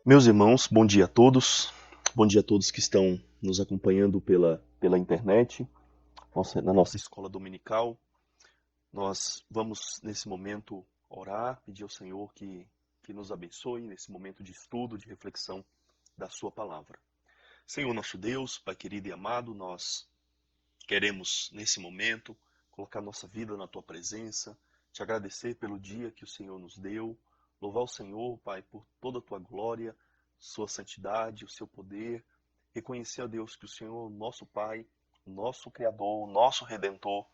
Meus irmãos, bom dia a todos. Bom dia a todos que estão nos acompanhando pela internet, na nossa escola dominical. Nós vamos, nesse momento, orar, pedir ao Senhor que nos abençoe nesse momento de estudo, de reflexão da Sua palavra. Senhor nosso Deus, Pai querido e amado, nós queremos, nesse momento, colocar nossa vida na Tua presença, te agradecer pelo dia que o Senhor nos deu, louvar o Senhor, Pai, por toda a Tua glória, Sua santidade, o Seu poder, reconhecer a Deus que o Senhor é o nosso Pai, o nosso Criador, o nosso Redentor,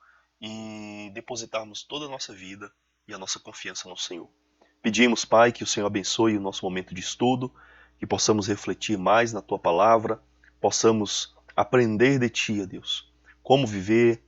e depositarmos toda a nossa vida e a nossa confiança no Senhor. Pedimos, Pai, que o Senhor abençoe o nosso momento de estudo, que possamos refletir mais na Tua palavra, possamos aprender de Ti, ó Deus, como viver,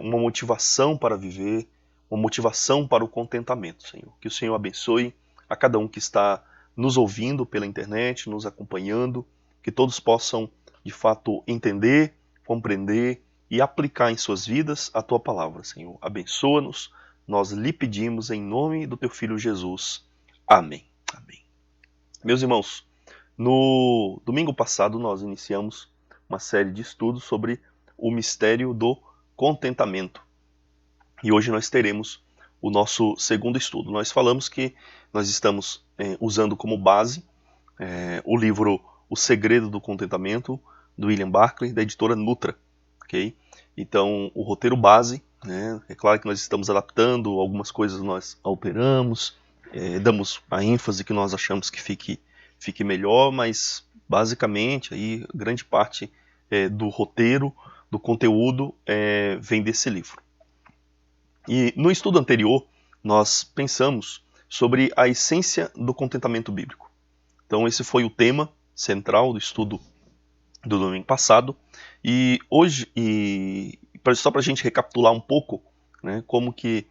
uma motivação para viver, uma motivação para o contentamento, Senhor. Que o Senhor abençoe a cada um que está nos ouvindo pela internet, nos acompanhando, que todos possam, de fato, entender, compreender e aplicar em suas vidas a Tua palavra, Senhor. Abençoa-nos, nós lhe pedimos em nome do Teu Filho Jesus. Amém. Amém. Meus irmãos, no domingo passado nós iniciamos uma série de estudos sobre o mistério do contentamento. E hoje nós teremos o nosso segundo estudo. Nós falamos que nós estamos usando como base o livro O Segredo do Contentamento, do William Barclay, da editora Nutra. Okay? Então, o roteiro base, né, é claro que nós estamos adaptando, algumas coisas nós alteramos, damos a ênfase que nós achamos que fique melhor, mas basicamente aí, grande parte do roteiro, do conteúdo, vem desse livro. E no estudo anterior, nós pensamos sobre a essência do contentamento bíblico. Então esse foi o tema central do estudo do domingo passado. E hoje, só para a gente recapitular um pouco, né, como que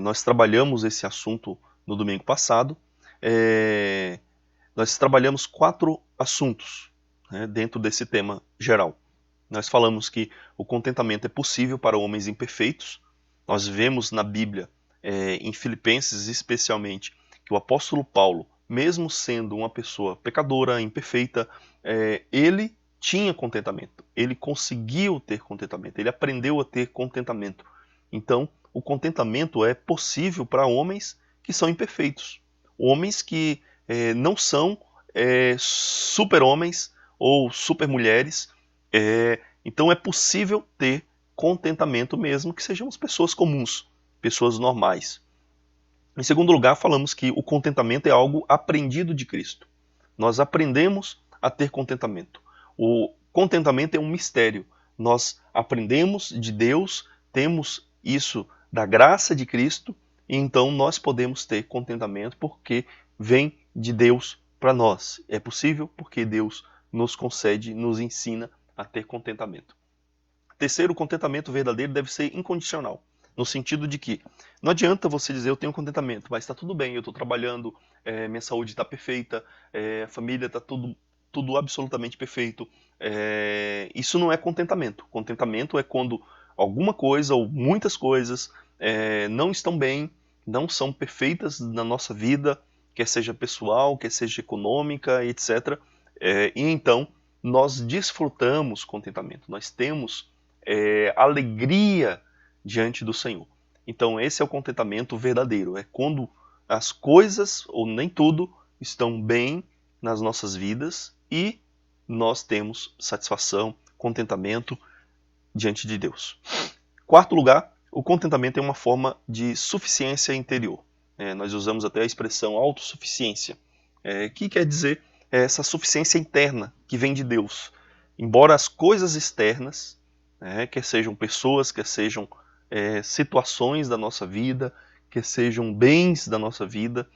nós trabalhamos esse assunto no domingo passado, nós trabalhamos 4 assuntos, né, dentro desse tema geral. Nós falamos que o contentamento é possível para homens imperfeitos. Nós vemos na Bíblia, em Filipenses especialmente, que o apóstolo Paulo, mesmo sendo uma pessoa pecadora, imperfeita, ele tinha contentamento. Ele conseguiu ter contentamento. Ele aprendeu a ter contentamento. Então, o contentamento é possível para homens que são imperfeitos. Homens que não são super-homens ou super-mulheres. Então é possível ter contentamento mesmo que sejamos pessoas comuns, pessoas normais. Em segundo lugar, falamos que o contentamento é algo aprendido de Cristo. Nós aprendemos a ter contentamento. O contentamento é um mistério. Nós aprendemos de Deus, temos isso da graça de Cristo, e então nós podemos ter contentamento porque vem de Deus para nós. É possível porque Deus nos concede, nos ensina a ter contentamento. Terceiro, o contentamento verdadeiro deve ser incondicional, no sentido de que não adianta você dizer eu tenho contentamento, mas está tudo bem, eu estou trabalhando, minha saúde está perfeita, a família está tudo absolutamente perfeito. Isso não é contentamento. Contentamento é quando alguma coisa ou muitas coisas não estão bem, não são perfeitas na nossa vida, quer seja pessoal, quer seja econômica, etc. E então nós desfrutamos contentamento, nós temos alegria diante do Senhor. Então esse é o contentamento verdadeiro, é quando as coisas, ou nem tudo, estão bem nas nossas vidas e nós temos satisfação, contentamento diante de Deus. Quarto lugar, o contentamento é uma forma de suficiência interior. Nós usamos até a expressão autossuficiência, que quer dizer essa suficiência interna que vem de Deus. Embora as coisas externas, quer sejam pessoas, quer sejam situações da nossa vida, quer sejam bens da nossa vida,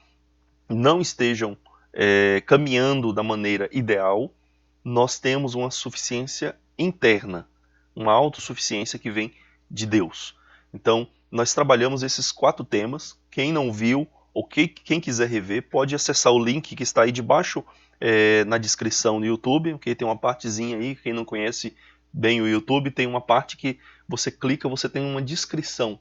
não estejam caminhando da maneira ideal, nós temos uma suficiência interna, uma autossuficiência que vem de Deus. Então, nós trabalhamos esses 4 temas. Quem não viu ou quem quiser rever, pode acessar o link que está aí debaixo na descrição no YouTube, porque tem uma partezinha aí, quem não conhece bem o YouTube, tem uma parte que você clica, você tem uma descrição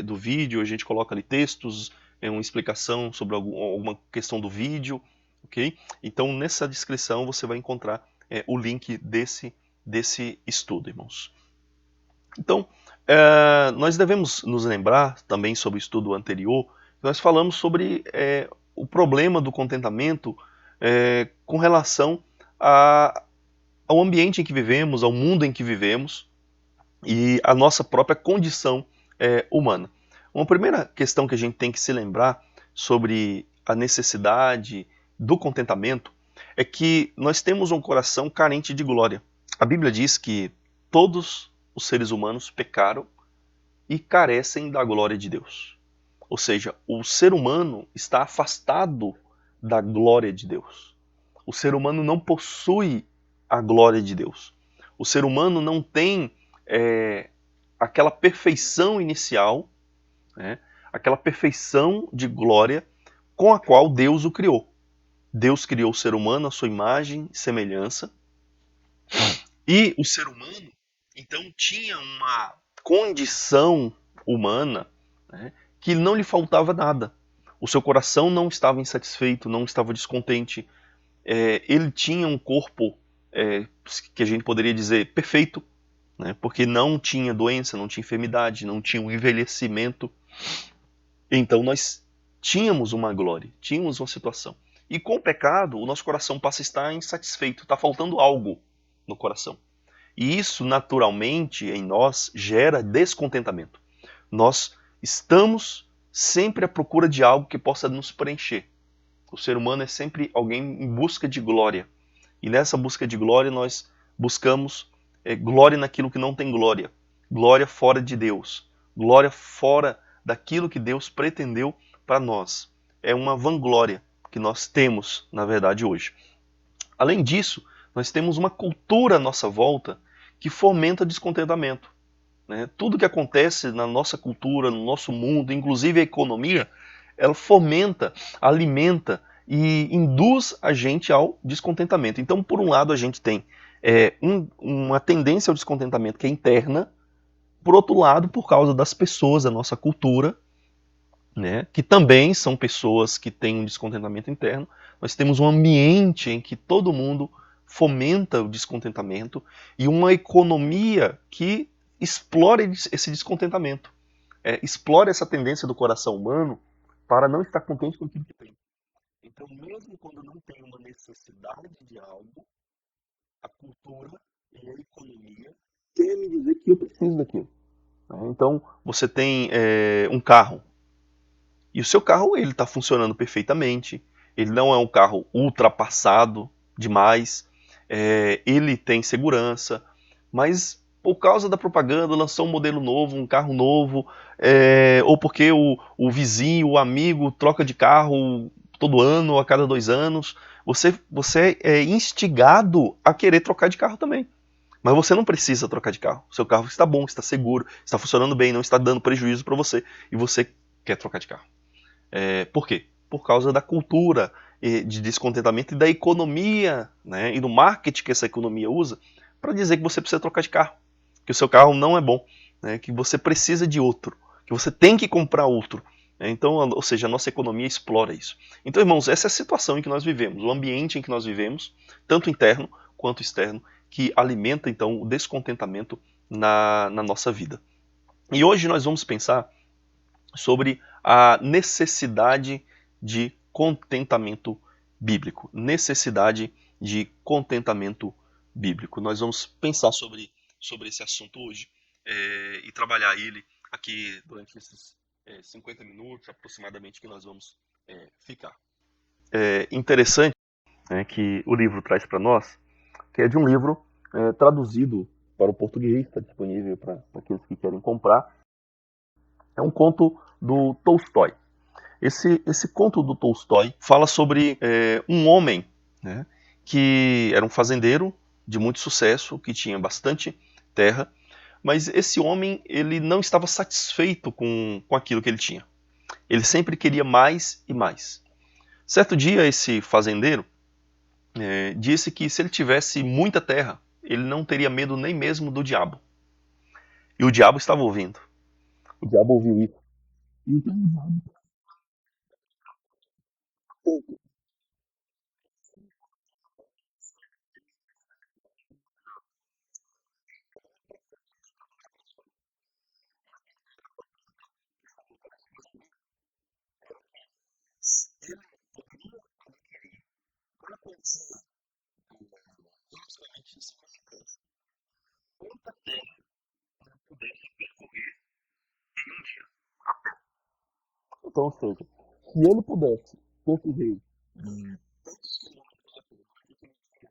do vídeo, a gente coloca ali textos, uma explicação sobre alguma questão do vídeo, ok? Então, nessa descrição você vai encontrar o link desse estudo, irmãos. Então, nós devemos nos lembrar também sobre o estudo anterior, nós falamos sobre o problema do contentamento com relação ao ambiente em que vivemos, ao mundo em que vivemos e à nossa própria condição humana. Uma primeira questão que a gente tem que se lembrar sobre a necessidade do contentamento é que nós temos um coração carente de glória. A Bíblia diz que todos os seres humanos pecaram e carecem da glória de Deus. Ou seja, o ser humano está afastado da glória de Deus. O ser humano não possui a glória de Deus. O ser humano não tem aquela perfeição inicial, né, aquela perfeição de glória com a qual Deus o criou. Deus criou o ser humano à sua imagem e semelhança, e o ser humano, então, tinha uma condição humana, né, que não lhe faltava nada. O seu coração não estava insatisfeito, não estava descontente. Ele tinha um corpo que a gente poderia dizer perfeito, né, porque não tinha doença, não tinha enfermidade, não tinha um envelhecimento. Então nós tínhamos uma glória, tínhamos uma situação. E com o pecado, o nosso coração passa a estar insatisfeito, está faltando algo no coração. E isso, naturalmente, em nós, gera descontentamento. Nós estamos sempre à procura de algo que possa nos preencher. O ser humano é sempre alguém em busca de glória. E nessa busca de glória, nós buscamos glória naquilo que não tem glória. Glória fora de Deus. Glória fora daquilo que Deus pretendeu para nós. É uma vanglória que nós temos, na verdade, hoje. Além disso, nós temos uma cultura à nossa volta que fomenta descontentamento. Né? Tudo que acontece na nossa cultura, no nosso mundo, inclusive a economia, ela fomenta, alimenta e induz a gente ao descontentamento. Então, por um lado, a gente tem uma tendência ao descontentamento que é interna, por outro lado, por causa das pessoas da nossa cultura, né, que também são pessoas que têm um descontentamento interno, nós temos um ambiente em que todo mundo fomenta o descontentamento e uma economia que explora esse descontentamento, explora essa tendência do coração humano para não estar contente com aquilo que tem. Então, mesmo quando não tem uma necessidade de algo, a cultura e a economia querem me dizer que eu preciso daquilo. Então, você tem um carro, e o seu carro ele está funcionando perfeitamente, ele não é um carro ultrapassado demais, ele tem segurança, mas por causa da propaganda lançou um modelo novo, um carro novo, ou porque o vizinho, o amigo troca de carro todo ano, a cada 2 anos, você é instigado a querer trocar de carro também. Mas você não precisa trocar de carro. O seu carro está bom, está seguro, está funcionando bem, não está dando prejuízo para você, e você quer trocar de carro. Por quê? Por causa da cultura de descontentamento e da economia, né, e do marketing que essa economia usa para dizer que você precisa trocar de carro, que o seu carro não é bom, né, que você precisa de outro, que você tem que comprar outro. Então, ou seja, a nossa economia explora isso. Então, irmãos, essa é a situação em que nós vivemos, o ambiente em que nós vivemos, tanto interno quanto externo, que alimenta então o descontentamento na nossa vida. E hoje nós vamos pensar sobre a necessidade de contentamento bíblico. Necessidade de contentamento bíblico. Nós vamos pensar sobre esse assunto hoje e trabalhar ele aqui durante esses 50 minutos aproximadamente que nós vamos ficar. É interessante, né, que o livro traz para nós, que é de um livro traduzido para o português, está disponível para aqueles que querem comprar. É um conto do Tolstói. Esse conto do Tolstói fala sobre um homem, né, que era um fazendeiro de muito sucesso, que tinha bastante terra, mas esse homem ele não estava satisfeito com aquilo que ele tinha. Ele sempre queria mais e mais. Certo dia, esse fazendeiro disse que se ele tivesse muita terra, ele não teria medo nem mesmo do diabo. E o diabo estava ouvindo. O diabo ouviu isso. Então o diabo Basicamente, significa quanta terra ele pudesse percorrer em um dia. Então, ou seja, se ele pudesse percorrer tantos quilômetros a pé naquele dia,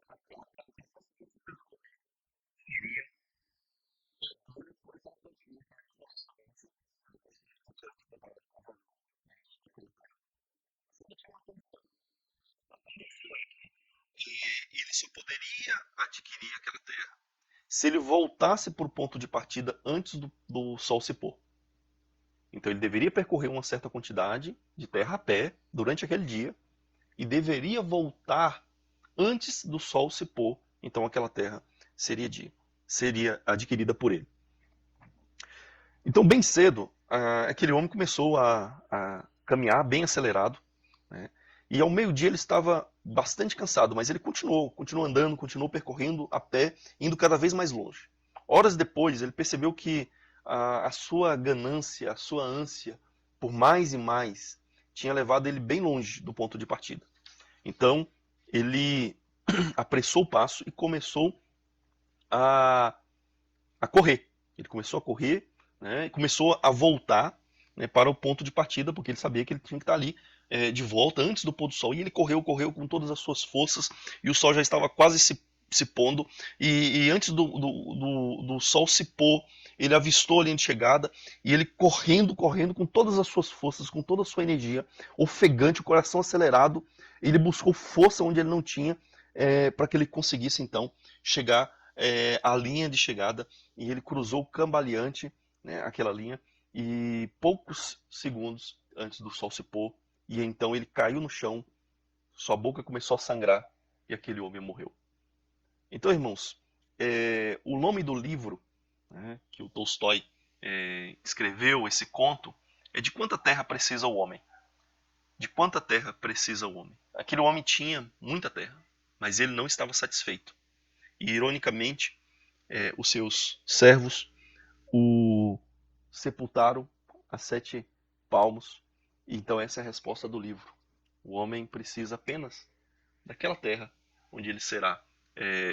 aquela terra que fosse percorrer iria toda por essa quantia que nós estamos depois que a gente consegue trabalhar com valor. Ele só poderia adquirir aquela terra se ele voltasse para o ponto de partida antes do sol se pôr. Então ele deveria percorrer uma certa quantidade de terra a pé durante aquele dia e deveria voltar antes do sol se pôr. Então aquela terra seria adquirida por ele. Então bem cedo, aquele homem começou a caminhar bem acelerado, né? E ao meio-dia ele estava bastante cansado, mas ele continuou andando, continuou percorrendo a pé, indo cada vez mais longe. Horas depois, ele percebeu que a sua ganância, a sua ânsia por mais e mais, tinha levado ele bem longe do ponto de partida. Então, ele apressou o passo e começou a correr. Ele começou a correr, né, e começou a voltar, né, para o ponto de partida, porque ele sabia que ele tinha que estar ali de volta antes do pôr do sol. E ele correu com todas as suas forças, e o sol já estava quase se pondo, e antes do sol se pôr, ele avistou a linha de chegada, e ele correndo com todas as suas forças, com toda a sua energia, ofegante, o coração acelerado, ele buscou força onde ele não tinha, para que ele conseguisse então chegar à linha de chegada, e ele cruzou cambaleante, né, aquela linha, e poucos segundos antes do sol se pôr, e então ele caiu no chão, sua boca começou a sangrar, e aquele homem morreu. Então, irmãos, o nome do livro, né, que o Tolstói escreveu, esse conto, é De Quanta Terra Precisa o Homem. De quanta terra precisa o homem? Aquele homem tinha muita terra, mas ele não estava satisfeito. E, ironicamente, os seus servos o sepultaram a 7 palmos. Então essa é a resposta do livro. O homem precisa apenas daquela terra onde ele será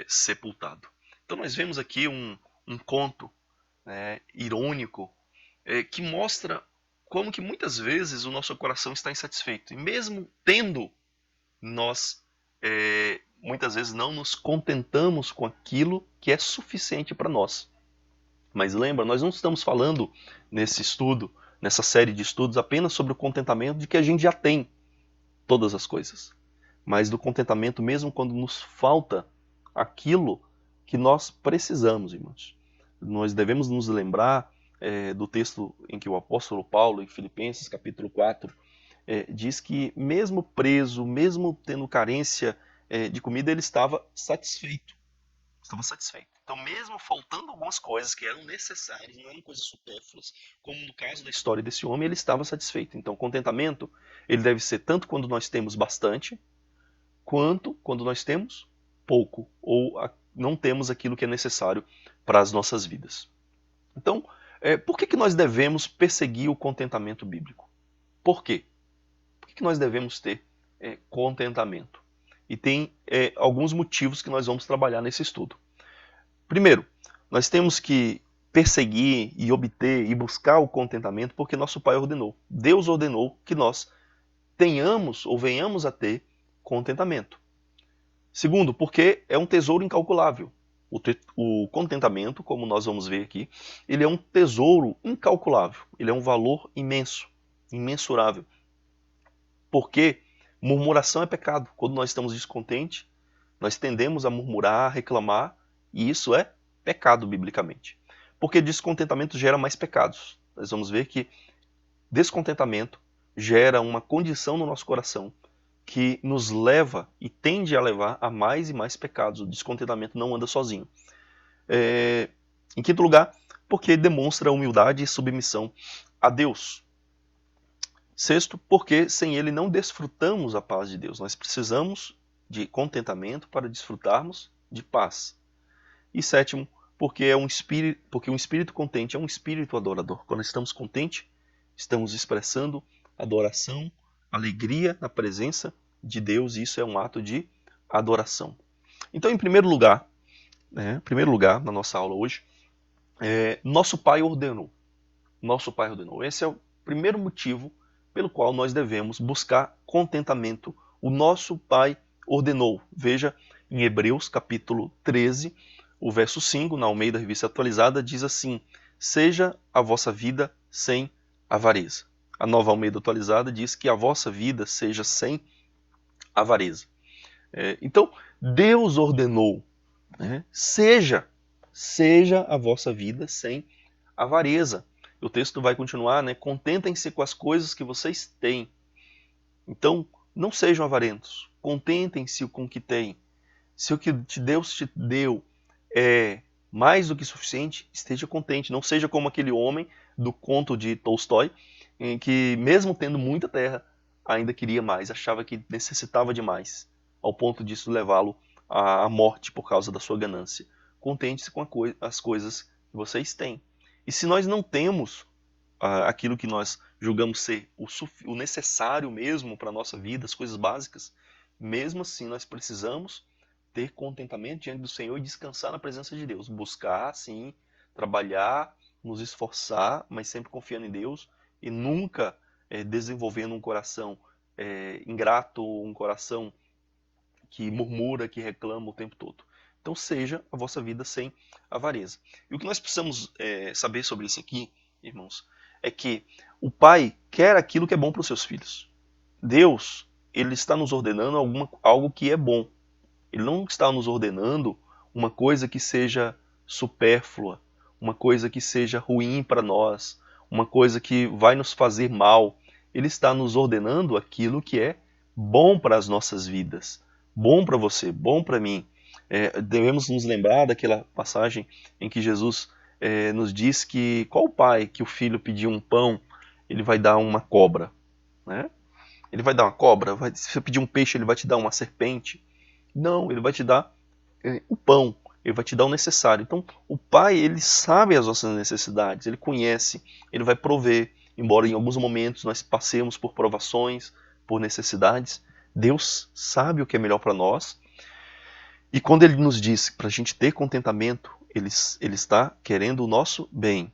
sepultado. Então nós vemos aqui um conto, né, irônico, que mostra como que muitas vezes o nosso coração está insatisfeito. E mesmo tendo, nós muitas vezes não nos contentamos com aquilo que é suficiente para nós. Mas lembra, nós não estamos falando nesse estudo, nessa série de estudos, apenas sobre o contentamento de que a gente já tem todas as coisas, mas do contentamento mesmo quando nos falta aquilo que nós precisamos, irmãos. Nós devemos nos lembrar do texto em que o apóstolo Paulo, em Filipenses capítulo 4, diz que mesmo preso, mesmo tendo carência de comida, ele estava satisfeito. Estava satisfeito. Então, mesmo faltando algumas coisas que eram necessárias, não eram coisas supérfluas, como no caso da história desse homem, ele estava satisfeito. Então, contentamento, ele deve ser tanto quando nós temos bastante, quanto quando nós temos pouco, ou não temos aquilo que é necessário para as nossas vidas. Então, por que nós devemos perseguir o contentamento bíblico? Por quê? Por que nós devemos ter contentamento? E tem alguns motivos que nós vamos trabalhar nesse estudo. Primeiro, nós temos que perseguir e obter e buscar o contentamento porque nosso Pai ordenou. Deus ordenou que nós tenhamos ou venhamos a ter contentamento. Segundo, porque é um tesouro incalculável. O contentamento, como nós vamos ver aqui, ele é um tesouro incalculável. Ele é um valor imenso, imensurável. Porque murmuração é pecado. Quando nós estamos descontentes, nós tendemos a murmurar, a reclamar, e isso é pecado biblicamente. Porque descontentamento gera mais pecados. Nós vamos ver que descontentamento gera uma condição no nosso coração que nos leva e tende a levar a mais e mais pecados. O descontentamento não anda sozinho. Em quinto lugar, porque demonstra humildade e submissão a Deus. Sexto, porque sem ele não desfrutamos a paz de Deus. Nós precisamos de contentamento para desfrutarmos de paz. E sétimo, porque um espírito contente é um espírito adorador. Quando estamos contentes, estamos expressando adoração, alegria na presença de Deus, e isso é um ato de adoração. Então, em primeiro lugar, na nossa aula hoje, nosso Pai ordenou. Nosso Pai ordenou. Esse é o primeiro motivo pelo qual nós devemos buscar contentamento. O nosso Pai ordenou. Veja em Hebreus capítulo 13, o verso 5, na Almeida Revista Atualizada, diz assim: seja a vossa vida sem avareza. A Nova Almeida Atualizada diz que a vossa vida seja sem avareza. Então, Deus ordenou, seja a vossa vida sem avareza. O texto vai continuar, contentem-se com as coisas que vocês têm. Então, não sejam avarentos, contentem-se com o que têm. Se o que Deus te deu é mais do que suficiente, esteja contente. Não seja como aquele homem do conto de Tolstói, em que mesmo tendo muita terra, ainda queria mais, achava que necessitava de mais, ao ponto disso levá-lo à morte por causa da sua ganância. Contente-se com as coisas que vocês têm. E se nós não temos aquilo que nós julgamos ser o necessário mesmo para a nossa vida, as coisas básicas, mesmo assim nós precisamos ter contentamento diante do Senhor e descansar na presença de Deus. Buscar, sim, trabalhar, nos esforçar, mas sempre confiando em Deus e nunca desenvolvendo um coração ingrato, um coração que murmura, que reclama o tempo todo. Então seja a vossa vida sem avareza. E o que nós precisamos saber sobre isso aqui, irmãos, é que o Pai quer aquilo que é bom para os seus filhos. Deus, Ele está nos ordenando algo que é bom. Ele não está nos ordenando uma coisa que seja supérflua, uma coisa que seja ruim para nós, uma coisa que vai nos fazer mal. Ele está nos ordenando aquilo que é bom para as nossas vidas, bom para você, bom para mim. Devemos nos lembrar daquela passagem em que Jesus nos diz que qual pai que o filho pedir um pão, ele vai dar uma cobra, né? Ele vai dar uma cobra? Se você pedir um peixe, ele vai te dar uma serpente? Não, ele vai te dar o pão, ele vai te dar o necessário. Então, o Pai, ele sabe as nossas necessidades, ele conhece, ele vai prover. Embora em alguns momentos nós passemos por provações, por necessidades, Deus sabe o que é melhor para nós. E quando ele nos diz para a gente ter contentamento, ele está querendo o nosso bem.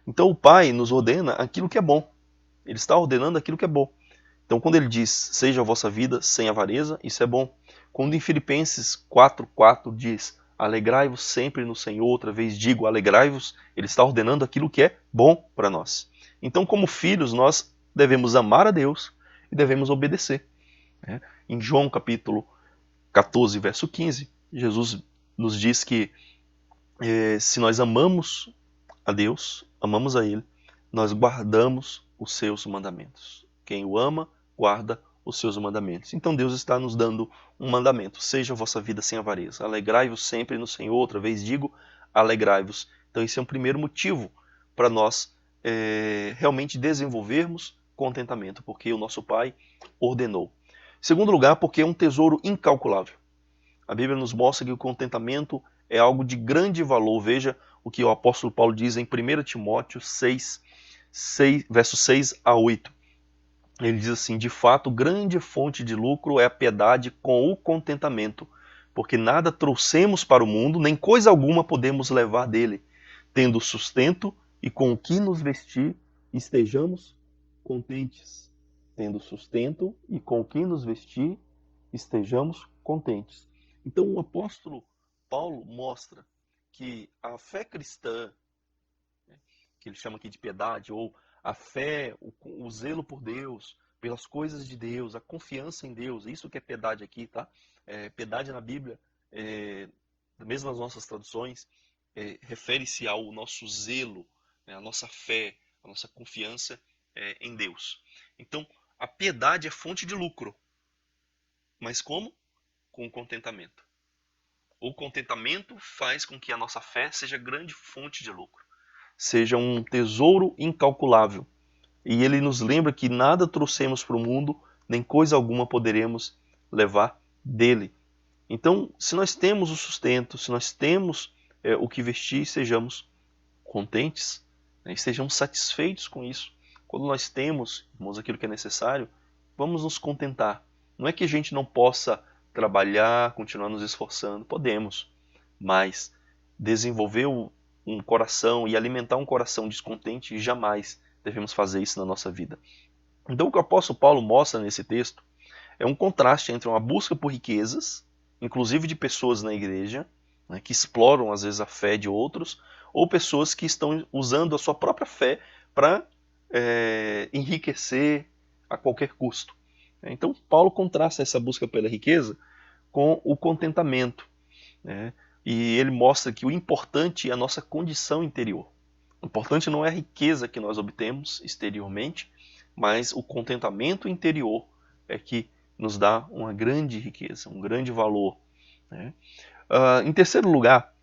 Então, o Pai nos ordena aquilo que é bom. Ele está ordenando aquilo que é bom. Então, quando ele diz, seja a vossa vida sem avareza, isso é bom. Quando em Filipenses 4:4 diz, alegrai-vos sempre no Senhor, outra vez digo, alegrai-vos, ele está ordenando aquilo que é bom para nós. Então, como filhos, nós devemos amar a Deus e devemos obedecer. Em João capítulo 14, verso 15, Jesus nos diz que se nós amamos a Deus, amamos a Ele, nós guardamos os seus mandamentos. Quem o ama, guarda os seus mandamentos. Então Deus está nos dando um mandamento: seja a vossa vida sem avareza. Alegrai-vos sempre no Senhor. Outra vez digo, alegrai-vos. Então esse é um primeiro motivo para nós realmente desenvolvermos contentamento, porque o nosso Pai ordenou. Em segundo lugar, porque é um tesouro incalculável. A Bíblia nos mostra que o contentamento é algo de grande valor. Veja o que o apóstolo Paulo diz em 1 Timóteo 6, versos 6 a 8. Ele diz assim: de fato, grande fonte de lucro é a piedade com o contentamento, porque nada trouxemos para o mundo, nem coisa alguma podemos levar dele. Tendo sustento e com o que nos vestir, estejamos contentes. Tendo sustento e com o que nos vestir, estejamos contentes. Então o apóstolo Paulo mostra que a fé cristã, que ele chama aqui de piedade, ou a fé, o zelo por Deus, pelas coisas de Deus, a confiança em Deus, isso que é piedade aqui, tá? Piedade na Bíblia, mesmo nas nossas traduções, refere-se ao nosso zelo, a nossa fé, a nossa confiança em Deus. Então, a piedade é fonte de lucro. Mas como? Com o contentamento. O contentamento faz com que a nossa fé seja grande fonte de lucro, seja um tesouro incalculável. E ele nos lembra que nada trouxemos para o mundo, nem coisa alguma poderemos levar dele. Então, se nós temos o sustento, se nós temos o que vestir, sejamos contentes, e sejamos satisfeitos com isso. Quando nós temos, irmãos, aquilo que é necessário, vamos nos contentar. Não é que a gente não possa trabalhar, continuar nos esforçando, podemos, mas desenvolver um coração e alimentar um coração descontente, jamais devemos fazer isso na nossa vida. Então o que o apóstolo Paulo mostra nesse texto é um contraste entre uma busca por riquezas, inclusive de pessoas na igreja, né, que exploram às vezes a fé de outros, ou pessoas que estão usando a sua própria fé para enriquecer a qualquer custo. Então Paulo contrasta essa busca pela riqueza com o contentamento, né? E ele mostra que o importante é a nossa condição interior. O importante não é a riqueza que nós obtemos exteriormente, mas o contentamento interior é que nos dá uma grande riqueza, um grande valor, né? Em terceiro lugar,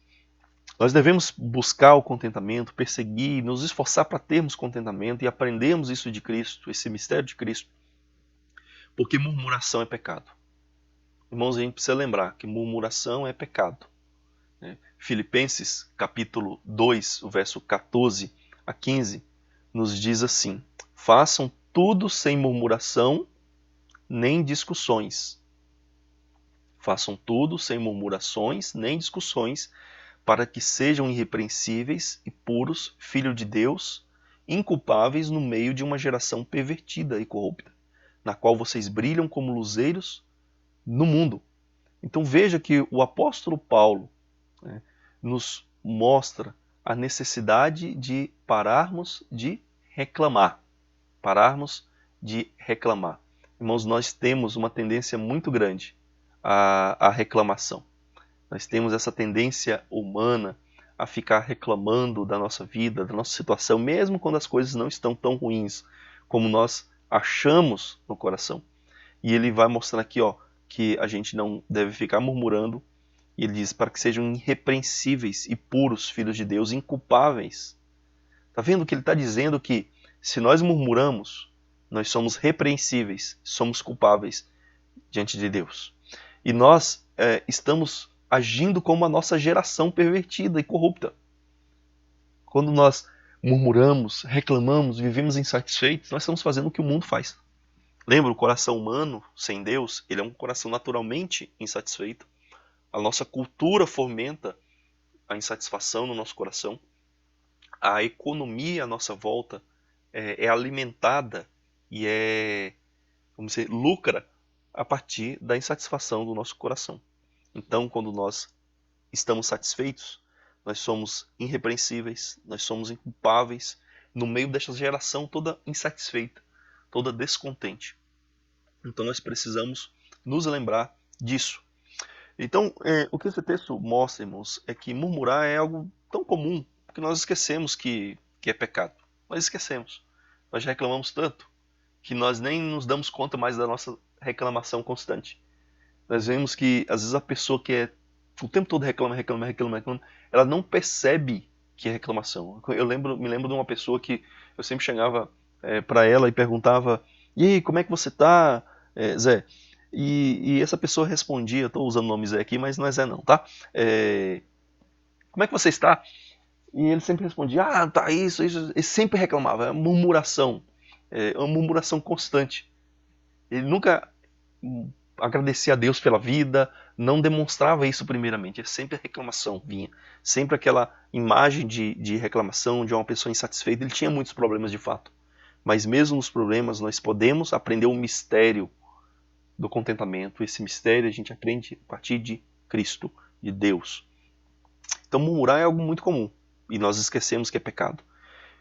nós devemos buscar o contentamento, perseguir, nos esforçar para termos contentamento e aprendermos isso de Cristo, esse mistério de Cristo, porque murmuração é pecado. Irmãos, a gente precisa lembrar que murmuração é pecado. Filipenses capítulo 2, o verso 14 a 15, nos diz assim: façam tudo sem murmuração nem discussões. Façam tudo sem murmurações nem discussões, para que sejam irrepreensíveis e puros, filhos de Deus, inculpáveis no meio de uma geração pervertida e corrupta, na qual vocês brilham como luzeiros no mundo. Então veja que o apóstolo Paulo, né, nos mostra a necessidade de pararmos de reclamar. Pararmos de reclamar. Irmãos, nós temos uma tendência muito grande à reclamação. Nós temos essa tendência humana a ficar reclamando da nossa vida, da nossa situação, mesmo quando as coisas não estão tão ruins como nós achamos no coração. E ele vai mostrar aqui, ó, que a gente não deve ficar murmurando. E ele diz para que sejam irrepreensíveis e puros, filhos de Deus, inculpáveis. Está vendo que ele está dizendo que se nós murmuramos, nós somos repreensíveis, somos culpáveis diante de Deus. E nós estamos agindo como a nossa geração pervertida e corrupta. Quando nós murmuramos, reclamamos, vivemos insatisfeitos, nós estamos fazendo o que o mundo faz. Lembra, o coração humano sem Deus, ele é um coração naturalmente insatisfeito. A nossa cultura fomenta a insatisfação no nosso coração. A economia à nossa volta é alimentada e vamos dizer, lucra a partir da insatisfação do nosso coração. Então, quando nós estamos satisfeitos, nós somos irrepreensíveis, nós somos inculpáveis no meio dessa geração toda insatisfeita, toda descontente. Então nós precisamos nos lembrar disso. Então, o que esse texto mostra, irmãos, é que murmurar é algo tão comum que nós esquecemos que é pecado. Nós esquecemos. Nós já reclamamos tanto que nós nem nos damos conta mais da nossa reclamação constante. Nós vemos que, às vezes, a pessoa que o tempo todo reclama, ela não percebe que é reclamação. Eu me lembro de uma pessoa que eu sempre chegava para ela e perguntava: e aí, como é que você tá, Zé? E essa pessoa respondia, estou usando o nome Zé aqui, mas não é Zé não, tá? Como é que você está? E ele sempre respondia: ah, tá isso. Ele sempre reclamava, é murmuração, uma murmuração constante. Ele nunca agradecia a Deus pela vida, não demonstrava isso primeiramente, sempre a reclamação vinha, sempre aquela imagem de reclamação, de uma pessoa insatisfeita. Ele tinha muitos problemas de fato, mas mesmo nos problemas nós podemos aprender o mistério do contentamento. Esse mistério a gente aprende a partir de Cristo, de Deus. Então murmurar é algo muito comum e nós esquecemos que é pecado.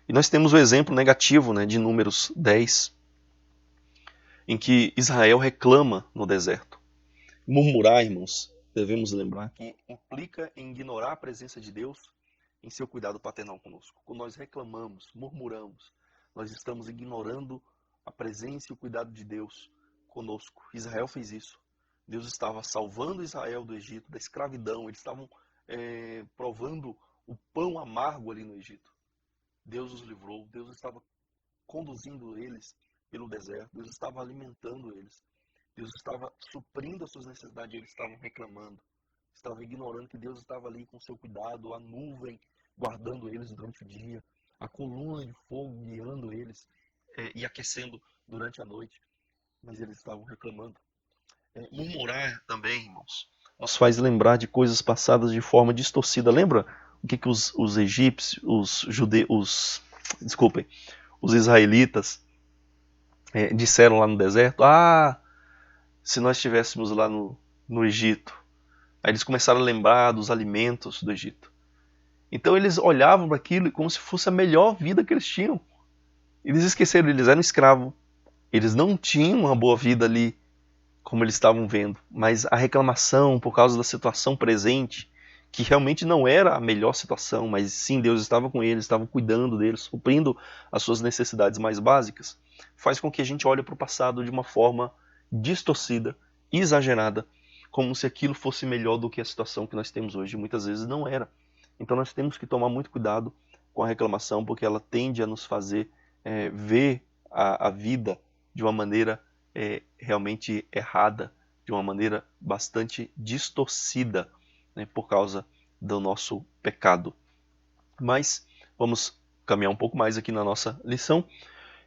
E nós temos o exemplo negativo, né, de Números 10, em que Israel reclama no deserto. Murmurar, irmãos, devemos lembrar que implica em ignorar a presença de Deus em seu cuidado paternal conosco. Quando nós reclamamos, murmuramos, nós estamos ignorando a presença e o cuidado de Deus conosco. Israel fez isso. Deus estava salvando Israel do Egito, da escravidão. Eles estavam provando o pão amargo ali no Egito. Deus os livrou. Deus estava conduzindo eles pelo deserto. Deus estava alimentando eles. Deus estava suprindo as suas necessidades. Eles estavam reclamando. Estavam ignorando que Deus estava ali com seu cuidado, a nuvem guardando eles durante o dia, a coluna de fogo guiando eles e aquecendo durante a noite. Mas eles estavam reclamando. Murmurar também, irmãos, nos faz lembrar de coisas passadas de forma distorcida. Lembra o que os egípcios, os judeus, desculpem, os israelitas disseram lá no deserto? Ah, se nós estivéssemos lá no Egito. Aí eles começaram a lembrar dos alimentos do Egito. Então eles olhavam para aquilo como se fosse a melhor vida que eles tinham. Eles esqueceram, eles eram escravos. Eles não tinham uma boa vida ali, como eles estavam vendo. Mas a reclamação por causa da situação presente, que realmente não era a melhor situação, mas sim Deus estava com eles, estava cuidando deles, suprindo as suas necessidades mais básicas, faz com que a gente olhe para o passado de uma forma distorcida, exagerada, como se aquilo fosse melhor do que a situação que nós temos hoje. Muitas vezes não era. Então nós temos que tomar muito cuidado com a reclamação, porque ela tende a nos fazer ver a vida de uma maneira realmente errada, de uma maneira bastante distorcida, né, por causa do nosso pecado. Mas vamos caminhar um pouco mais aqui na nossa lição.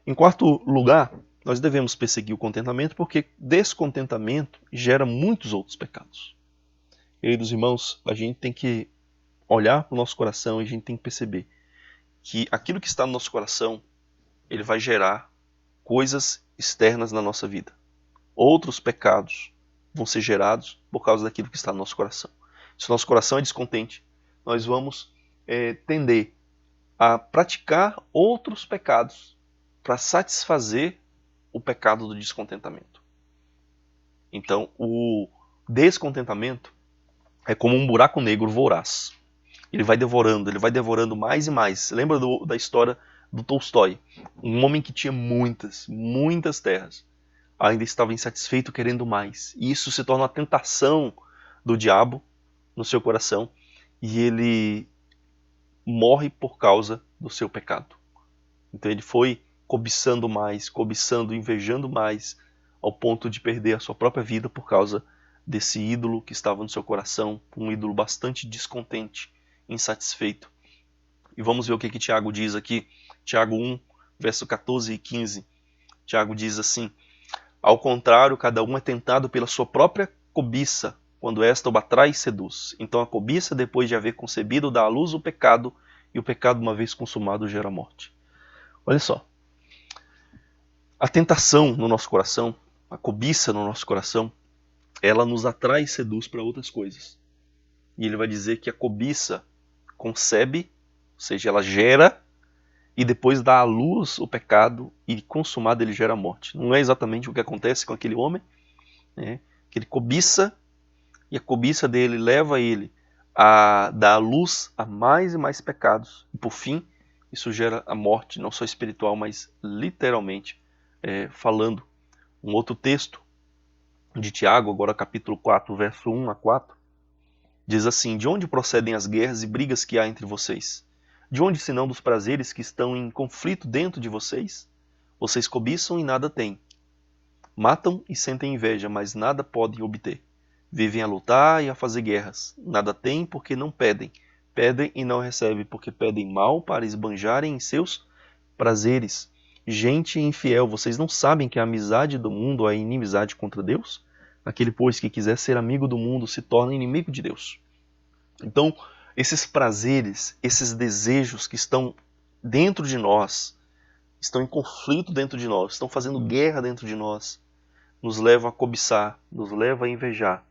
Em quarto lugar, nós devemos perseguir o contentamento, porque descontentamento gera muitos outros pecados. Queridos irmãos, a gente tem que olhar para o nosso coração e a gente tem que perceber que aquilo que está no nosso coração, ele vai gerar coisas externas na nossa vida. Outros pecados vão ser gerados por causa daquilo que está no nosso coração. Se o nosso coração é descontente, nós vamos tender a praticar outros pecados para satisfazer o pecado do descontentamento. Então, o descontentamento é como um buraco negro voraz. Ele vai devorando mais e mais. Você lembra da história do Tolstói? Um homem que tinha muitas terras. Ainda estava insatisfeito, querendo mais. E isso se torna uma tentação do diabo no seu coração. E ele morre por causa do seu pecado. Então ele foi cobiçando mais, cobiçando, invejando mais, ao ponto de perder a sua própria vida por causa desse ídolo que estava no seu coração, um ídolo bastante descontente, insatisfeito. E vamos ver o que Tiago diz aqui. Tiago 1, verso 14 e 15. Tiago diz assim: ao contrário, cada um é tentado pela sua própria cobiça, quando esta o atrai e seduz. Então a cobiça, depois de haver concebido, dá à luz o pecado, e o pecado, uma vez consumado, gera morte. Olha só. A tentação no nosso coração, a cobiça no nosso coração, ela nos atrai e seduz para outras coisas. E ele vai dizer que a cobiça concebe, ou seja, ela gera, e depois dá à luz o pecado, e consumado ele gera morte. Não é exatamente o que acontece com aquele homem, né? Que ele cobiça, e a cobiça dele leva ele a dar à luz a mais e mais pecados. E por fim, isso gera a morte, não só espiritual, mas literalmente falando. Um outro texto de Tiago, agora capítulo 4, verso 1 a 4, diz assim: de onde procedem as guerras e brigas que há entre vocês? De onde, senão dos prazeres que estão em conflito dentro de vocês? Vocês cobiçam e nada têm. Matam e sentem inveja, mas nada podem obter. Vivem a lutar e a fazer guerras. Nada têm porque não pedem. Pedem e não recebem porque pedem mal para esbanjarem em seus prazeres. Gente infiel, vocês não sabem que a amizade do mundo é inimizade contra Deus? Aquele, pois, que quiser ser amigo do mundo se torna inimigo de Deus. Então, esses prazeres, esses desejos que estão dentro de nós, estão em conflito dentro de nós, estão fazendo guerra dentro de nós, nos levam a cobiçar, nos levam a invejar.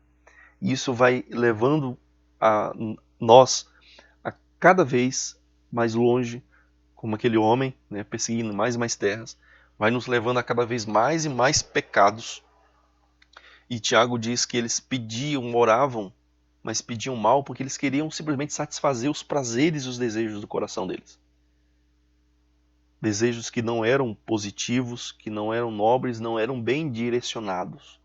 E isso vai levando a nós a cada vez mais longe, como aquele homem, né, perseguindo mais e mais terras, vai nos levando a cada vez mais e mais pecados. E Tiago diz que eles pediam, oravam, mas pediam mal porque eles queriam simplesmente satisfazer os prazeres e os desejos do coração deles. Desejos que não eram positivos, que não eram nobres, não eram bem direcionados.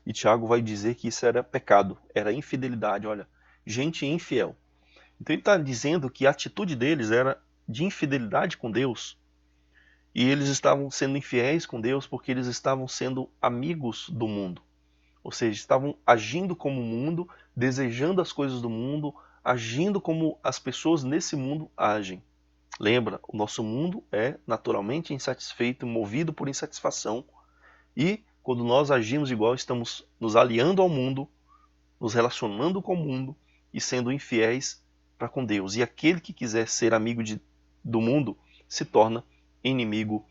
E Tiago vai dizer que isso era pecado, era infidelidade. Olha, gente infiel. Então ele está dizendo que a atitude deles era de infidelidade com Deus. E eles estavam sendo infiéis com Deus porque eles estavam sendo amigos do mundo. Ou seja, estavam agindo como o mundo, desejando as coisas do mundo, agindo como as pessoas nesse mundo agem. Lembra, o nosso mundo é naturalmente insatisfeito, movido por insatisfação. E quando nós agimos igual, estamos nos aliando ao mundo, nos relacionando com o mundo e sendo infiéis para com Deus. E aquele que quiser ser amigo do mundo se torna inimigo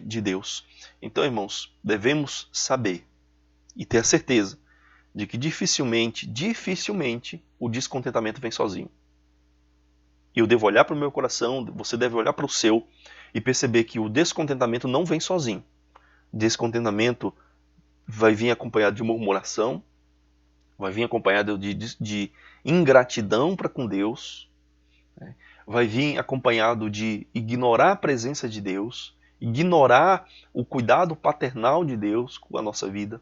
de Deus. Então, irmãos, devemos saber e ter a certeza de que dificilmente o descontentamento vem sozinho. E eu devo olhar para o meu coração, você deve olhar para o seu e perceber que o descontentamento não vem sozinho. Descontentamento vai vir acompanhado de murmuração, vai vir acompanhado de ingratidão para com Deus, né? Vai vir acompanhado de ignorar a presença de Deus, ignorar o cuidado paternal de Deus com a nossa vida.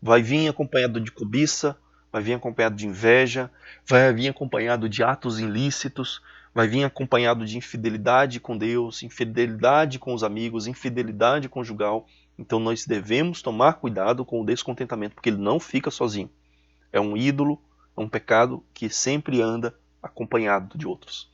Vai vir acompanhado de cobiça, vai vir acompanhado de inveja, vai vir acompanhado de atos ilícitos, vai vir acompanhado de infidelidade com Deus, infidelidade com os amigos, infidelidade conjugal. Então nós devemos tomar cuidado com o descontentamento, porque ele não fica sozinho. É um ídolo, é um pecado que sempre anda acompanhado de outros.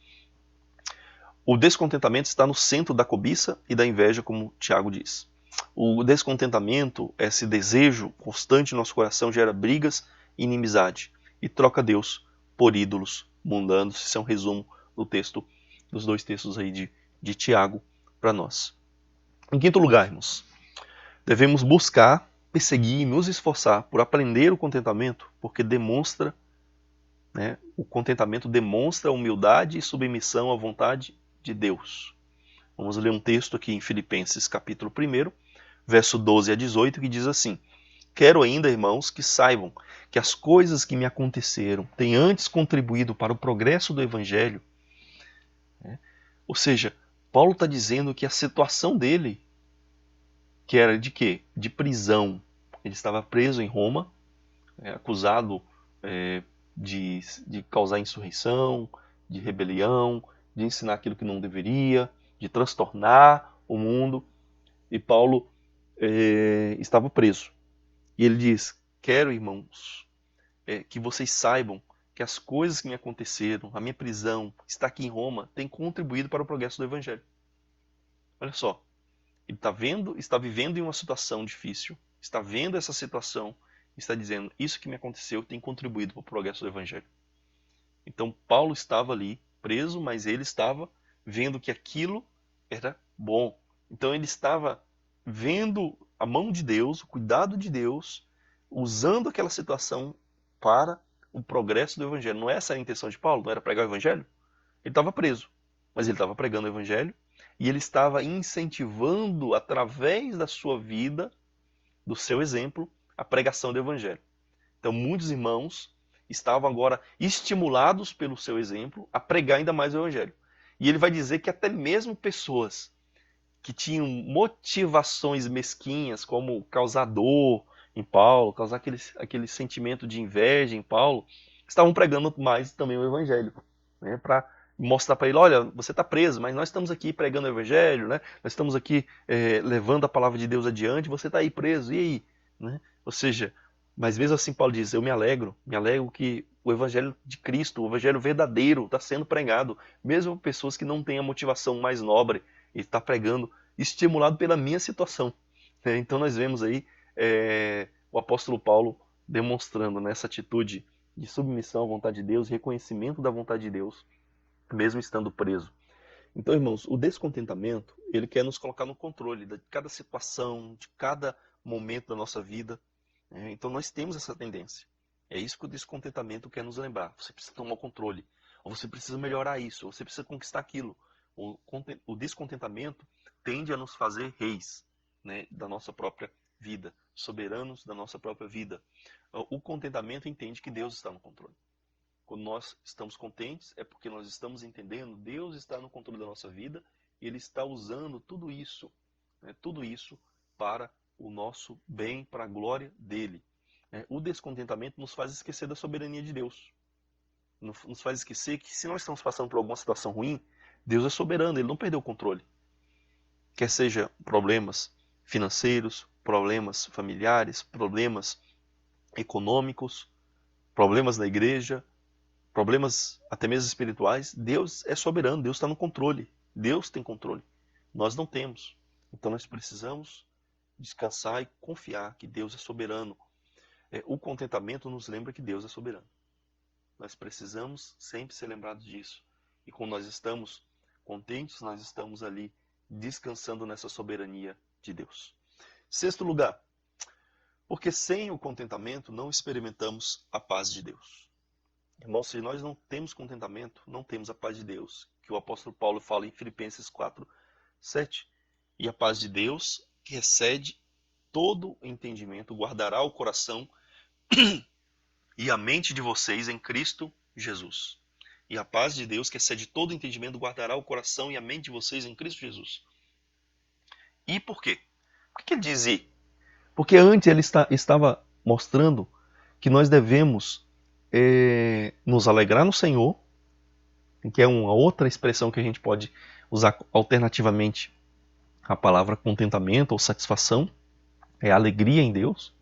O descontentamento está no centro da cobiça e da inveja, como Tiago diz. O descontentamento, esse desejo constante no nosso coração, gera brigas e inimizade e troca Deus por ídolos mundanos. Isso é um resumo do texto, dos dois textos aí de Tiago para nós. Em quinto lugar, irmãos, devemos buscar, perseguir e nos esforçar por aprender o contentamento, porque demonstra, o contentamento demonstra humildade e submissão à vontade de Deus. Vamos ler um texto aqui em Filipenses capítulo 1, verso 12 a 18, que diz assim: Quero ainda, irmãos, que saibam que as coisas que me aconteceram têm antes contribuído para o progresso do Evangelho. Ou seja, Paulo está dizendo que a situação dele, que era de quê? De prisão. Ele estava preso em Roma, acusado de causar insurreição, de rebelião, de ensinar aquilo que não deveria, de transtornar o mundo. E Paulo estava preso. E ele diz: Quero, irmãos, que vocês saibam que as coisas que me aconteceram, a minha prisão, estar aqui em Roma, tem contribuído para o progresso do Evangelho. Olha só, ele está vivendo em uma situação difícil, está vendo essa situação, está dizendo: isso que me aconteceu tem contribuído para o progresso do Evangelho. Então Paulo estava ali preso, mas ele estava vendo que aquilo era bom. Então ele estava vendo a mão de Deus, o cuidado de Deus, usando aquela situação para o progresso do Evangelho. Não é essa a intenção de Paulo? Não era pregar o Evangelho? Ele estava preso, mas ele estava pregando o Evangelho e ele estava incentivando, através da sua vida, do seu exemplo, a pregação do Evangelho. Então muitos irmãos estavam agora estimulados pelo seu exemplo a pregar ainda mais o Evangelho. E ele vai dizer que até mesmo pessoas que tinham motivações mesquinhas, como causar dor em Paulo, causar aquele sentimento de inveja em Paulo, estavam pregando mais também o Evangelho, para mostrar para ele: olha, você está preso, mas nós estamos aqui pregando o Evangelho, nós estamos aqui levando a palavra de Deus adiante, você está aí preso, e aí? Ou seja, mas mesmo assim Paulo diz: eu me alegro que o Evangelho de Cristo, o Evangelho verdadeiro está sendo pregado, mesmo pessoas que não têm a motivação mais nobre, ele está pregando, estimulado pela minha situação. Então nós vemos aí o apóstolo Paulo demonstrando nessa atitude de submissão à vontade de Deus, reconhecimento da vontade de Deus, mesmo estando preso. Então, irmãos, o descontentamento, ele quer nos colocar no controle de cada situação, de cada momento da nossa vida. Então nós temos essa tendência. É isso que o descontentamento quer nos lembrar. Você precisa tomar o controle, ou você precisa melhorar isso, ou você precisa conquistar aquilo. O descontentamento tende a nos fazer reis, da nossa própria vida, soberanos da nossa própria vida. O contentamento entende que Deus está no controle. Quando nós estamos contentes, é porque nós estamos entendendo Deus está no controle da nossa vida e Ele está usando tudo isso para o nosso bem, para a glória dEle. O descontentamento nos faz esquecer da soberania de Deus. Nos faz esquecer que se nós estamos passando por alguma situação ruim, Deus é soberano, Ele não perdeu o controle. Quer seja problemas financeiros, problemas familiares, problemas econômicos, problemas na igreja, problemas até mesmo espirituais, Deus é soberano, Deus está no controle. Deus tem controle. Nós não temos. Então nós precisamos descansar e confiar que Deus é soberano. O contentamento nos lembra que Deus é soberano. Nós precisamos sempre ser lembrados disso. E quando nós estamos contentes, nós estamos ali descansando nessa soberania de Deus. Sexto lugar, porque sem o contentamento não experimentamos a paz de Deus. Irmãos, se nós não temos contentamento, não temos a paz de Deus, que o apóstolo Paulo fala em Filipenses 4:7. E a paz de Deus, que excede todo entendimento, guardará o coração e a mente de vocês em Cristo Jesus. E a paz de Deus, que excede todo entendimento, guardará o coração e a mente de vocês em Cristo Jesus. E por quê? Por que ele diz e? Porque antes ele estava mostrando que nós devemos nos alegrar no Senhor, que é uma outra expressão que a gente pode usar alternativamente a palavra contentamento ou satisfação, é alegria em Deus.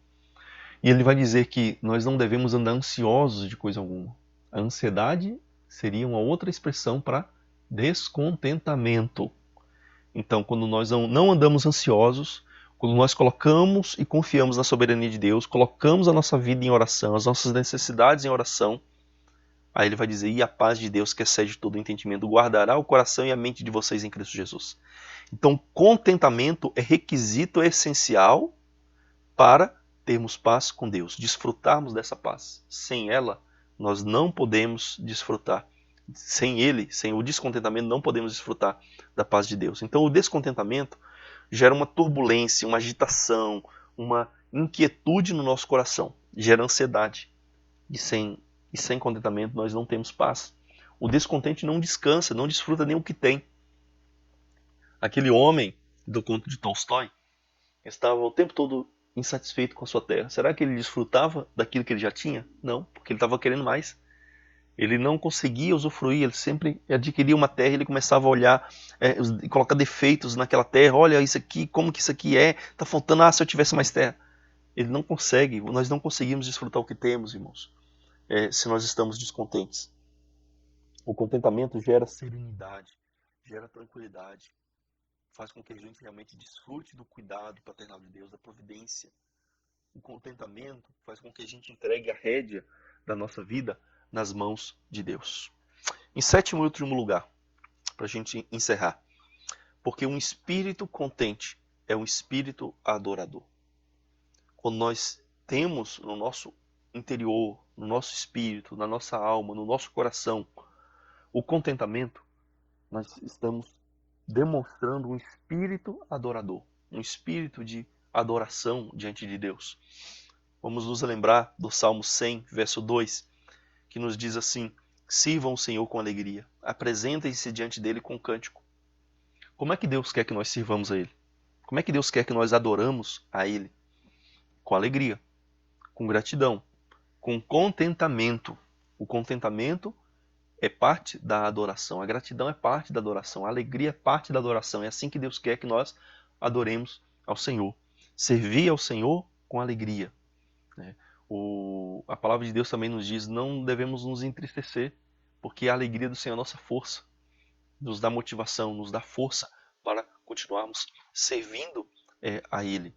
E ele vai dizer que nós não devemos andar ansiosos de coisa alguma. A ansiedade seria uma outra expressão para descontentamento. Então, quando nós não andamos ansiosos, quando nós colocamos e confiamos na soberania de Deus, colocamos a nossa vida em oração, as nossas necessidades em oração, aí ele vai dizer, e a paz de Deus que excede todo entendimento, guardará o coração e a mente de vocês em Cristo Jesus. Então, contentamento é requisito essencial para termos paz com Deus, desfrutarmos dessa paz. Sem ela, nós não podemos desfrutar. Sem ele, sem o descontentamento, não podemos desfrutar da paz de Deus. Então, o descontentamento gera uma turbulência, uma agitação, uma inquietude no nosso coração, gera ansiedade. E sem contentamento, nós não temos paz. O descontente não descansa, não desfruta nem o que tem. Aquele homem do conto de Tolstói estava o tempo todo insatisfeito com a sua terra. Será que ele desfrutava daquilo que ele já tinha? Não, porque ele estava querendo mais. Ele não conseguia usufruir, ele sempre adquiria uma terra, ele começava a olhar e colocar defeitos naquela terra. Olha isso aqui, como que isso aqui é? Está faltando, se eu tivesse mais terra. Ele não consegue, nós não conseguimos desfrutar o que temos, irmãos, se nós estamos descontentes. O contentamento gera serenidade, gera tranquilidade, faz com que a gente realmente desfrute do cuidado paternal de Deus, da providência. O contentamento faz com que a gente entregue a rédea da nossa vida nas mãos de Deus. Em sétimo e último lugar, para a gente encerrar, porque um espírito contente é um espírito adorador. Quando nós temos no nosso interior, no nosso espírito, na nossa alma, no nosso coração, o contentamento, nós estamos demonstrando um espírito adorador, um espírito de adoração diante de Deus. Vamos nos lembrar do Salmo 100, verso 2, que nos diz assim: sirvam o Senhor com alegria, apresentem-se diante dele com cântico. Como é que Deus quer que nós sirvamos a ele? Como é que Deus quer que nós adoramos a ele? Com alegria, com gratidão, com contentamento. O contentamento é parte da adoração, a gratidão é parte da adoração, a alegria é parte da adoração. É assim que Deus quer que nós adoremos ao Senhor. Servir ao Senhor com alegria. A palavra de Deus também nos diz, não devemos nos entristecer, porque a alegria do Senhor é a nossa força. Nos dá motivação, nos dá força para continuarmos servindo a Ele.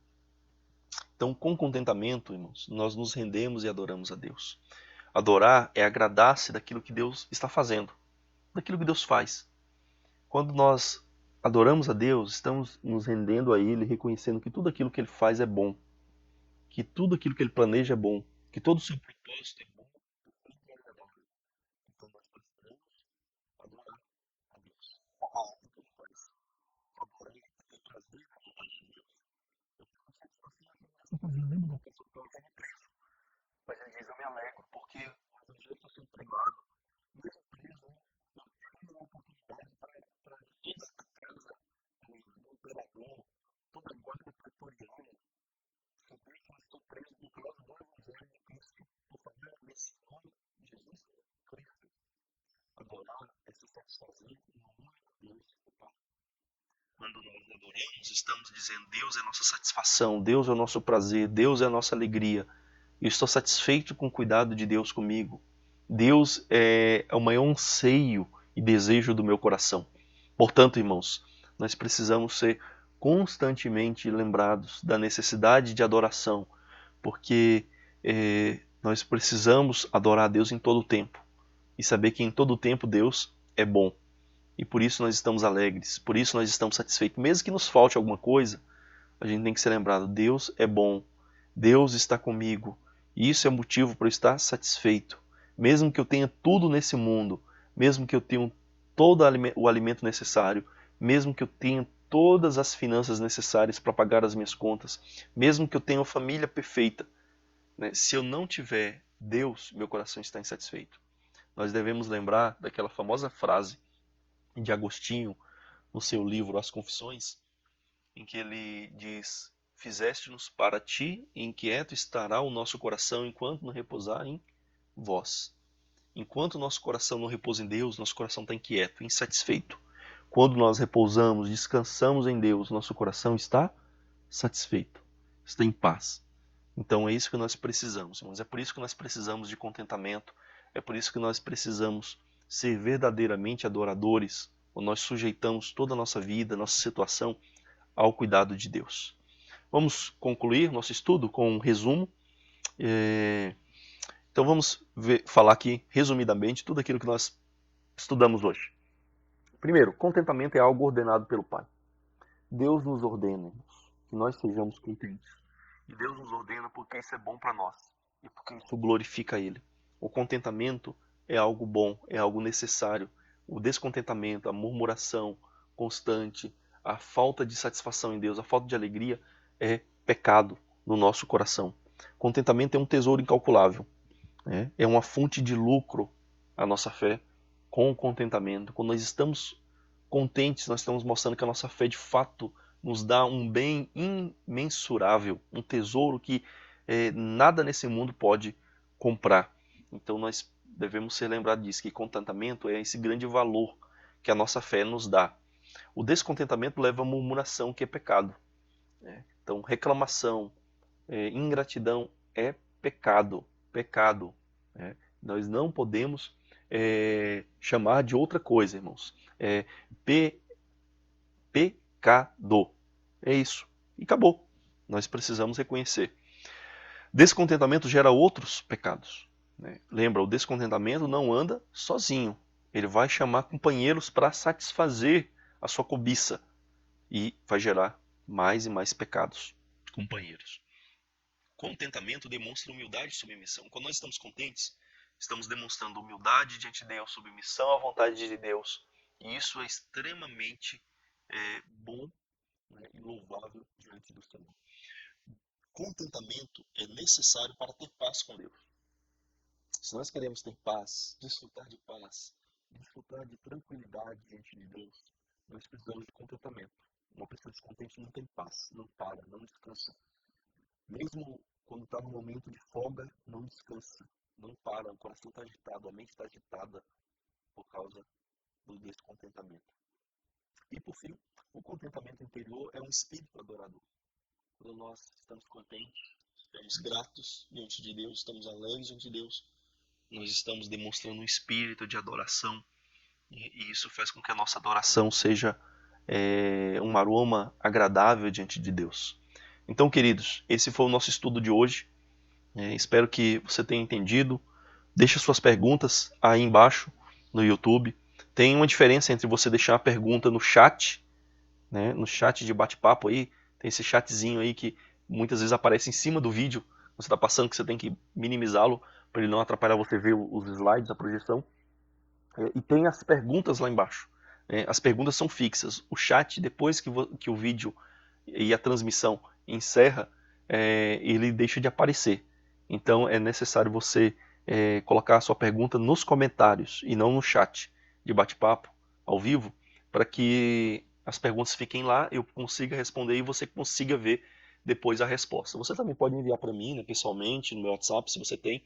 Então, com contentamento, irmãos, nós nos rendemos e adoramos a Deus. Adorar é agradar-se daquilo que Deus está fazendo, daquilo que Deus faz. Quando nós adoramos a Deus, estamos nos rendendo a Ele, reconhecendo que tudo aquilo que Ele faz é bom, que tudo aquilo que Ele planeja é bom, que todo o seu propósito é bom. Então nós precisamos adorar a Deus. Adorar é prazer com a vontade de Deus. Eu tenho satisfação fazendo, lembro da pessoa que estava preso. Mas ele diz, eu me alegro, porque o evangelho está sendo pregado. Mesmo preso, eu tenho uma oportunidade para toda a casa do imperador, toda a guarda pretoriana, saber que eu estou preso por causa do evangelho de Cristo, por fazer a missão de Jesus Cristo. Adorar é se satisfazer no único Deus, o Pai. Quando nós adoramos, estamos dizendo, Deus é nossa satisfação, Deus é o nosso prazer, Deus é a nossa alegria. Eu estou satisfeito com o cuidado de Deus comigo. Deus é o maior anseio e desejo do meu coração. Portanto, irmãos, nós precisamos ser constantemente lembrados da necessidade de adoração, porque nós precisamos adorar a Deus em todo o tempo e saber que em todo o tempo Deus é bom. E por isso nós estamos alegres, por isso nós estamos satisfeitos. Mesmo que nos falte alguma coisa, a gente tem que ser lembrado, Deus é bom, Deus está comigo. E isso é motivo para eu estar satisfeito. Mesmo que eu tenha tudo nesse mundo, mesmo que eu tenha todo o alimento necessário, mesmo que eu tenha todas as finanças necessárias para pagar as minhas contas, mesmo que eu tenha uma família perfeita, né? Se eu não tiver Deus, meu coração está insatisfeito. Nós devemos lembrar daquela famosa frase de Agostinho, no seu livro As Confissões, em que ele diz: fizeste-nos para ti, e inquieto estará o nosso coração enquanto não repousar em vós. Enquanto o nosso coração não repousa em Deus, nosso coração está inquieto, insatisfeito. Quando nós repousamos, descansamos em Deus, nosso coração está satisfeito, está em paz. Então é isso que nós precisamos, irmãos. É por isso que nós precisamos de contentamento. É por isso que nós precisamos ser verdadeiramente adoradores, onde nós sujeitamos toda a nossa vida, nossa situação ao cuidado de Deus. Vamos concluir nosso estudo com um resumo. Então vamos falar aqui, resumidamente, tudo aquilo que nós estudamos hoje. Primeiro, contentamento é algo ordenado pelo Pai. Deus nos ordena que nós sejamos contentes. E Deus nos ordena porque isso é bom para nós e porque isso glorifica Ele. O contentamento é algo bom, é algo necessário. O descontentamento, a murmuração constante, a falta de satisfação em Deus, a falta de alegria é pecado no nosso coração. Contentamento é um tesouro incalculável. É uma fonte de lucro a nossa fé com o contentamento. Quando nós estamos contentes, nós estamos mostrando que a nossa fé de fato nos dá um bem imensurável, um tesouro que nada nesse mundo pode comprar. Então nós devemos ser lembrados disso, que contentamento é esse grande valor que a nossa fé nos dá. O descontentamento leva a murmuração, que é pecado. Então reclamação, ingratidão é pecado. Pecado. Nós não podemos chamar de outra coisa, irmãos. Pecado. É isso. E acabou. Nós precisamos reconhecer. Descontentamento gera outros pecados. Lembra, o descontentamento não anda sozinho. Ele vai chamar companheiros para satisfazer a sua cobiça. E vai gerar mais e mais pecados. Companheiros. Contentamento demonstra humildade e submissão. Quando nós estamos contentes, estamos demonstrando humildade diante de Deus, submissão à vontade de Deus. E isso é extremamente bom, e louvável diante do Senhor. Contentamento é necessário para ter paz com Deus. Se nós queremos ter paz, desfrutar de tranquilidade diante de Deus, nós precisamos de contentamento. Uma pessoa descontente não tem paz, não para, não descansa. Mesmo quando está no momento de folga, não descansa, não para, o coração está agitado, a mente está agitada por causa do descontentamento. E por fim, o contentamento interior é um espírito adorador. Quando nós estamos contentes, estamos gratos diante de Deus, estamos alegres diante de Deus, nós estamos demonstrando um espírito de adoração, e isso faz com que a nossa adoração seja um aroma agradável diante de Deus. Então, queridos, esse foi o nosso estudo de hoje. Espero que você tenha entendido. Deixe suas perguntas aí embaixo no YouTube. Tem uma diferença entre você deixar a pergunta no chat, no chat de bate-papo aí. Tem esse chatzinho aí que muitas vezes aparece em cima do vídeo. Você está passando, que você tem que minimizá-lo para ele não atrapalhar você ver os slides, a projeção. E tem as perguntas lá embaixo. As perguntas são fixas. O chat, depois que o vídeo e a transmissão encerra, ele deixa de aparecer. Então é necessário você colocar a sua pergunta nos comentários e não no chat de bate-papo ao vivo, para que as perguntas fiquem lá, eu consiga responder e você consiga ver depois a resposta. Você também pode enviar para mim, pessoalmente, no meu WhatsApp, se você tem.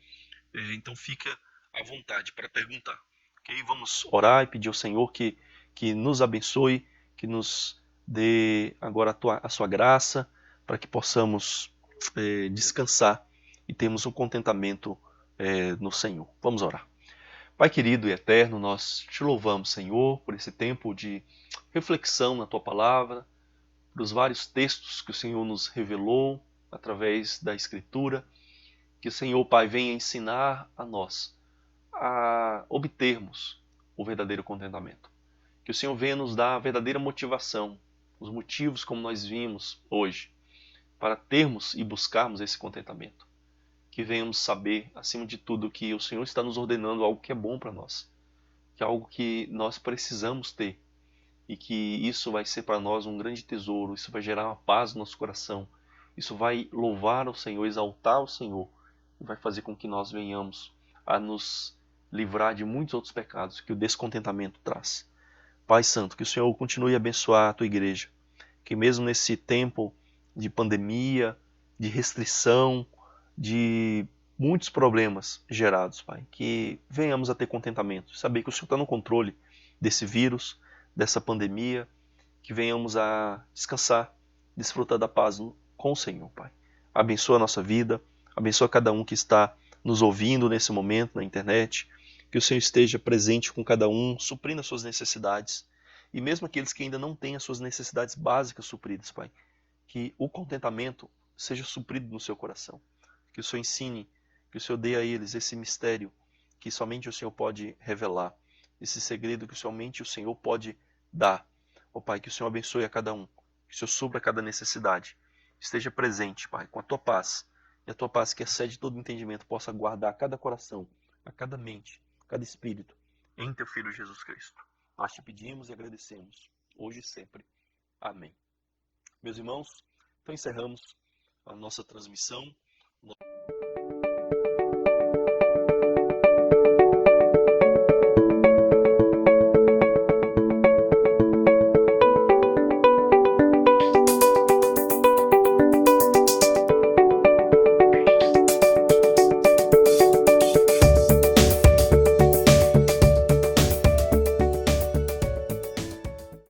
Então fica à vontade para perguntar. Okay? Vamos orar e pedir ao Senhor que nos abençoe, que nos dê agora a sua graça, para que possamos descansar e termos um contentamento no Senhor. Vamos orar. Pai querido e eterno, nós te louvamos, Senhor, por esse tempo de reflexão na Tua Palavra, pelos vários textos que o Senhor nos revelou através da Escritura, que o Senhor, Pai, venha ensinar a nós a obtermos o verdadeiro contentamento. Que o Senhor venha nos dar a verdadeira motivação, os motivos como nós vimos hoje, para termos e buscarmos esse contentamento. Que venhamos saber, acima de tudo, que o Senhor está nos ordenando algo que é bom para nós, que é algo que nós precisamos ter, e que isso vai ser para nós um grande tesouro, isso vai gerar uma paz no nosso coração, isso vai louvar ao Senhor, exaltar o Senhor, e vai fazer com que nós venhamos a nos livrar de muitos outros pecados que o descontentamento traz. Pai Santo, que o Senhor continue a abençoar a tua igreja, que mesmo nesse tempo de pandemia, de restrição, de muitos problemas gerados, Pai, que venhamos a ter contentamento, saber que o Senhor está no controle desse vírus, dessa pandemia, que venhamos a descansar, desfrutar da paz com o Senhor, Pai. Abençoa a nossa vida, abençoa cada um que está nos ouvindo nesse momento na internet, que o Senhor esteja presente com cada um, suprindo as suas necessidades, e mesmo aqueles que ainda não têm as suas necessidades básicas supridas, Pai, que o contentamento seja suprido no seu coração, que o Senhor ensine, que o Senhor dê a eles esse mistério que somente o Senhor pode revelar, esse segredo que somente o Senhor pode dar. Ó Pai, que o Senhor abençoe a cada um, que o Senhor supra cada necessidade, esteja presente, Pai, com a tua paz, e a tua paz que excede todo entendimento possa guardar cada coração, a cada mente, cada espírito, em teu Filho Jesus Cristo. Nós te pedimos e agradecemos, hoje e sempre. Amém. Meus irmãos, então encerramos a nossa transmissão.